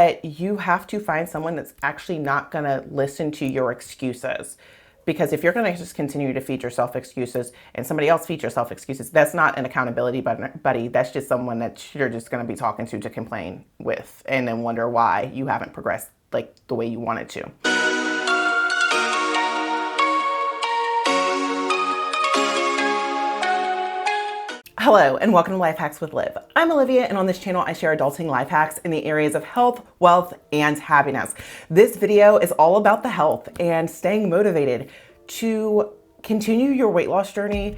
But you have to find someone that's actually not going to listen to your excuses. Because if you're going to just continue to feed yourself excuses and somebody else feeds yourself excuses, that's not an accountability buddy. That's just someone that you're just going to be talking to complain with and then wonder why you haven't progressed like the way you wanted to. Hello and welcome to Life Hacks with Liv. I'm Olivia, and on this channel I share adulting life hacks in the areas of health, wealth, and happiness. This video is all about the health and staying motivated to continue your weight loss journey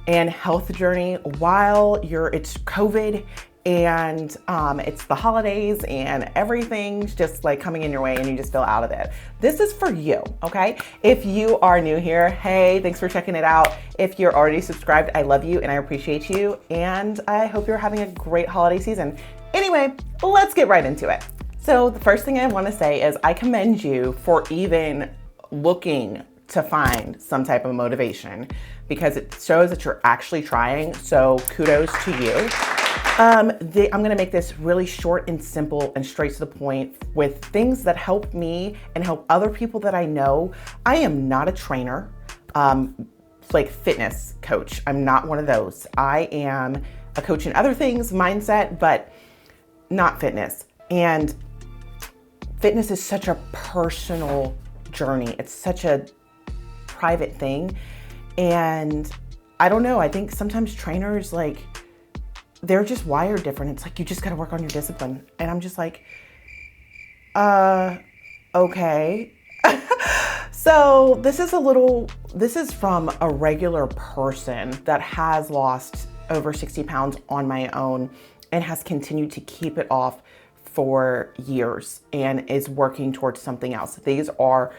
and health journey while it's COVID and it's the holidays and everything's just like coming in your way and you just feel out of it. This is for you, okay? If you are new here, hey, thanks for checking it out. If you're already subscribed, I love you and I appreciate you, and I hope you're having a great holiday season. Anyway, let's get right into it. So the first thing I want to say is I commend you for even looking to find some type of motivation, because it shows that you're actually trying. So kudos to you. I'm gonna make this really short and simple and straight to the point with things that help me and help other people that I know. I am not a trainer, like fitness coach. I'm not one of those. I am a coach in other things, mindset, but not fitness. And fitness is such a personal journey. It's such a private thing. And I don't know, I think sometimes trainers, like, they're just wired different. It's like, you just got to work on your discipline. And I'm just like, okay. So this is from a regular person that has lost over 60 pounds on my own and has continued to keep it off for years and is working towards something else. These are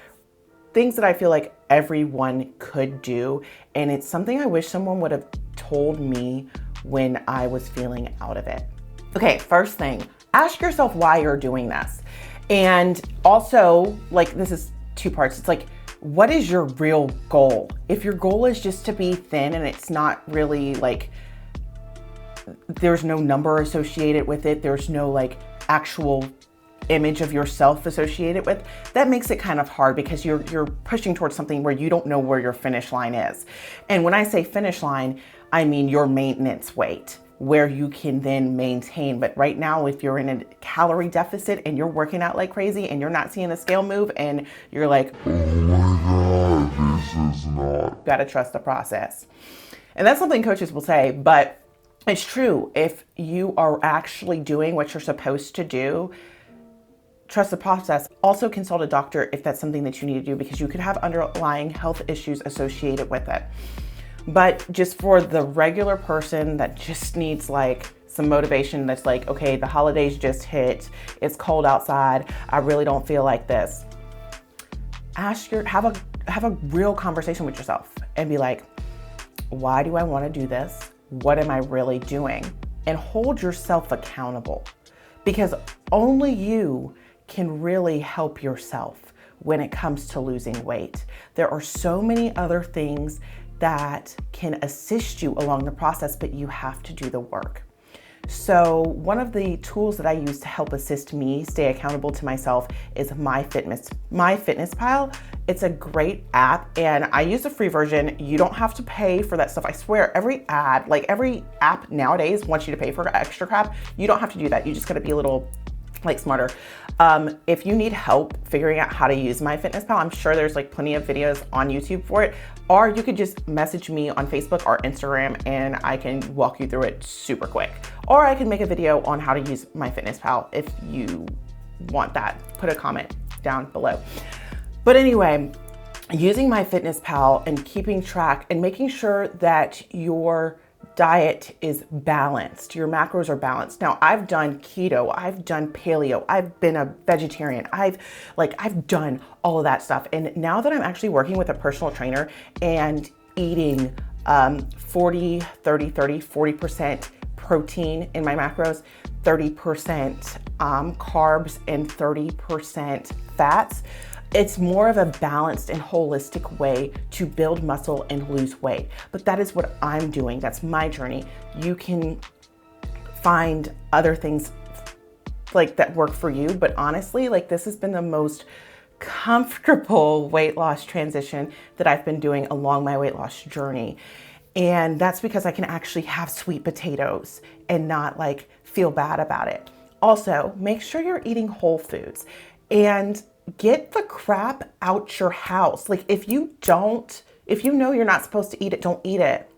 things that I feel like everyone could do. And it's something I wish someone would have told me when I was feeling out of it. Okay, first thing, ask yourself why you're doing this. And also, like, this is two parts. It's like, what is your real goal? If your goal is just to be thin and it's not really like, there's no number associated with it, there's no like actual image of yourself associated with, that makes it kind of hard because you're pushing towards something where you don't know where your finish line is. And when I say finish line, I mean your maintenance weight, where you can then maintain. But right now, if you're in a calorie deficit and you're working out like crazy and you're not seeing the scale move and you're like, oh my God, this is not. Gotta trust the process. And that's something coaches will say, but it's true. If you are actually doing what you're supposed to do, trust the process. Also consult a doctor if that's something that you need to do, because you could have underlying health issues associated with it. But just for the regular person that just needs like some motivation, that's like, okay, the holidays just hit, it's cold outside, I really don't feel like this. Have a real conversation with yourself and be like, why do I want to do this? What am I really doing? And hold yourself accountable, because only you can really help yourself when it comes to losing weight. There are so many other things that can assist you along the process, but you have to do the work. So one of the tools that I use to help assist me stay accountable to myself is MyFitnessPal. It's a great app, and I use the free version. You don't have to pay for that stuff. I swear, every app nowadays wants you to pay for extra crap. You don't have to do that. You just gotta be a little like smarter. If you need help figuring out how to use MyFitnessPal, I'm sure there's like plenty of videos on YouTube for it, or you could just message me on Facebook or Instagram and I can walk you through it super quick. Or I can make a video on how to use MyFitnessPal if you want that. Put a comment down below. But anyway, using MyFitnessPal and keeping track and making sure that your diet is balanced, your macros are balanced. Now, I've done keto, I've done paleo, I've been a vegetarian, I've done all of that stuff. And now that I'm actually working with a personal trainer and eating 40% protein in my macros, 30% carbs, and 30% fats, it's more of a balanced and holistic way to build muscle and lose weight. But that is what I'm doing. That's my journey. You can find other things like that work for you. But honestly, like this has been the most comfortable weight loss transition that I've been doing along my weight loss journey. And that's because I can actually have sweet potatoes and not like feel bad about it. Also, make sure you're eating whole foods and get the crap out your house. Like if you know you're not supposed to eat it, don't eat it.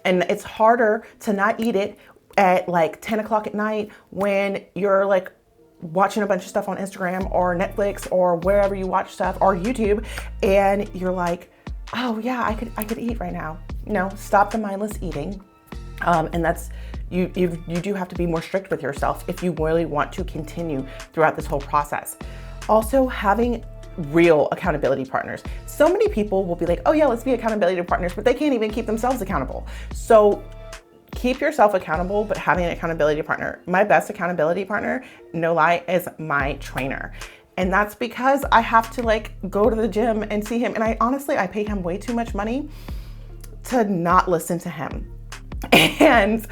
And it's harder to not eat it at like 10 o'clock at night when you're like watching a bunch of stuff on Instagram or Netflix or wherever you watch stuff, or YouTube, and you're like, oh yeah, I could eat right now. No, stop the mindless eating. And that's, you do have to be more strict with yourself if you really want to continue throughout this whole process. Also, having real accountability partners. So many people will be like, oh yeah, let's be accountability partners, but they can't even keep themselves accountable. So keep yourself accountable, but having an accountability partner. My best accountability partner, no lie, is my trainer. And that's because I have to like go to the gym and see him. And I pay him way too much money to not listen to him. And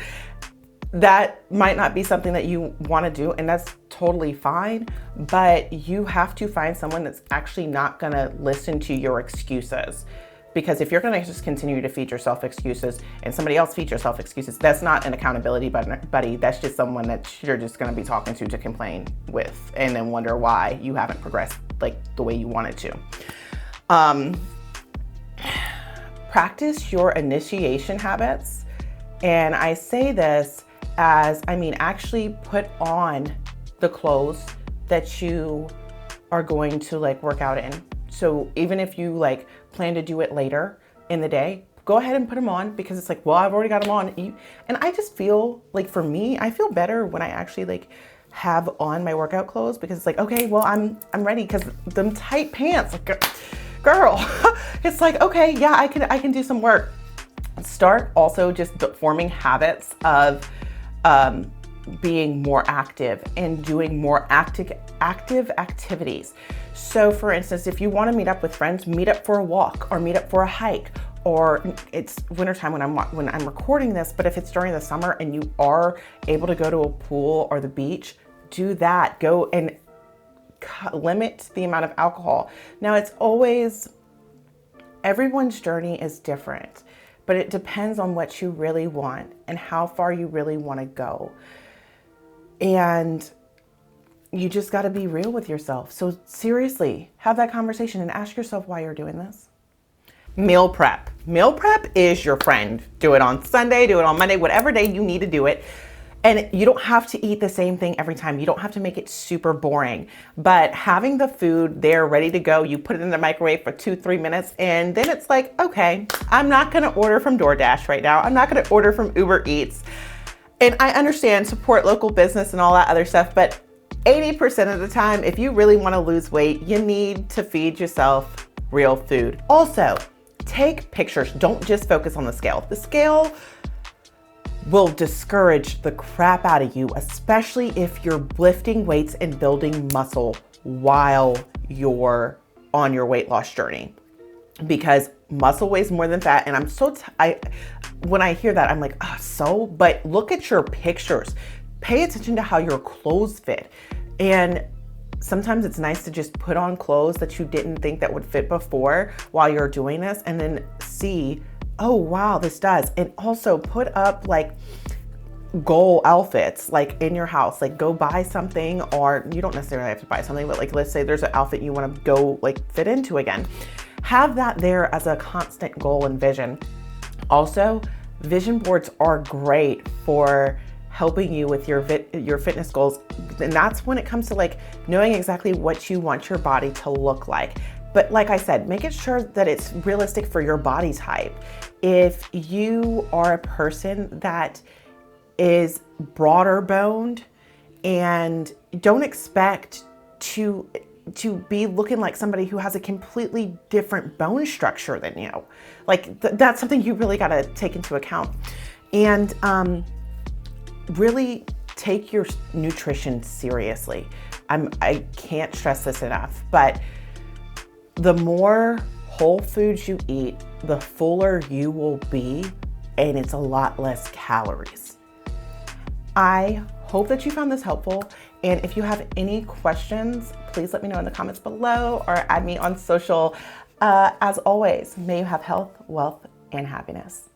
that might not be something that you want to do, and that's totally fine, but you have to find someone that's actually not going to listen to your excuses. Because if you're going to just continue to feed yourself excuses and somebody else feeds yourself excuses, that's not an accountability buddy. That's just someone that you're just going to be talking to complain with and then wonder why you haven't progressed like the way you wanted to. Practice your initiation habits. And I say this as, actually put on the clothes that you are going to like work out in. So even if you like plan to do it later in the day, go ahead and put them on, because it's like, well, I've already got them on. And I just feel like, for me, I feel better when I actually like have on my workout clothes, because it's like, okay, well, I'm ready, because them tight pants, like, girl, it's like, okay, yeah, I can do some work. Start also just forming habits of being more active and doing more active activities. So for instance, if you want to meet up with friends, meet up for a walk or meet up for a hike, or it's wintertime when I'm recording this, but if it's during the summer and you are able to go to a pool or the beach, do that. Go and limit the amount of alcohol. Now everyone's journey is different, but it depends on what you really want and how far you really want to go. And you just got to be real with yourself. So seriously, have that conversation and ask yourself why you're doing this. Meal prep. Meal prep is your friend. Do it on Sunday, do it on Monday, whatever day you need to do it. And you don't have to eat the same thing every time. You don't have to make it super boring. But having the food there ready to go, you put it in the microwave for 2-3 minutes, and then it's like, okay, I'm not gonna order from DoorDash right now. I'm not gonna order from Uber Eats. And I understand, support local business and all that other stuff, but 80% of the time, if you really wanna lose weight, you need to feed yourself real food. Also, take pictures. Don't just focus on the scale. The scale will discourage the crap out of you, especially if you're lifting weights and building muscle while you're on your weight loss journey, because muscle weighs more than fat. And when I hear that, I'm like, but look at your pictures. Pay attention to how your clothes fit. And sometimes it's nice to just put on clothes that you didn't think that would fit before while you're doing this, and then see, oh wow, this does. And also put up like goal outfits like in your house. Like go buy something, or you don't necessarily have to buy something, but like let's say there's an outfit you want to go like fit into again. Have that there as a constant goal and vision. Also, vision boards are great for helping you with your fitness goals. And that's when it comes to like knowing exactly what you want your body to look like. But like I said, make it sure that it's realistic for your body type. If you are a person that is broader boned, and don't expect to be looking like somebody who has a completely different bone structure than you. Like that's something you really got to take into account. And really take your nutrition seriously. I can't stress this enough, but the more whole foods you eat, the fuller you will be, and it's a lot less calories. I hope that you found this helpful. And if you have any questions, please let me know in the comments below or add me on social. As always, may you have health, wealth, and happiness.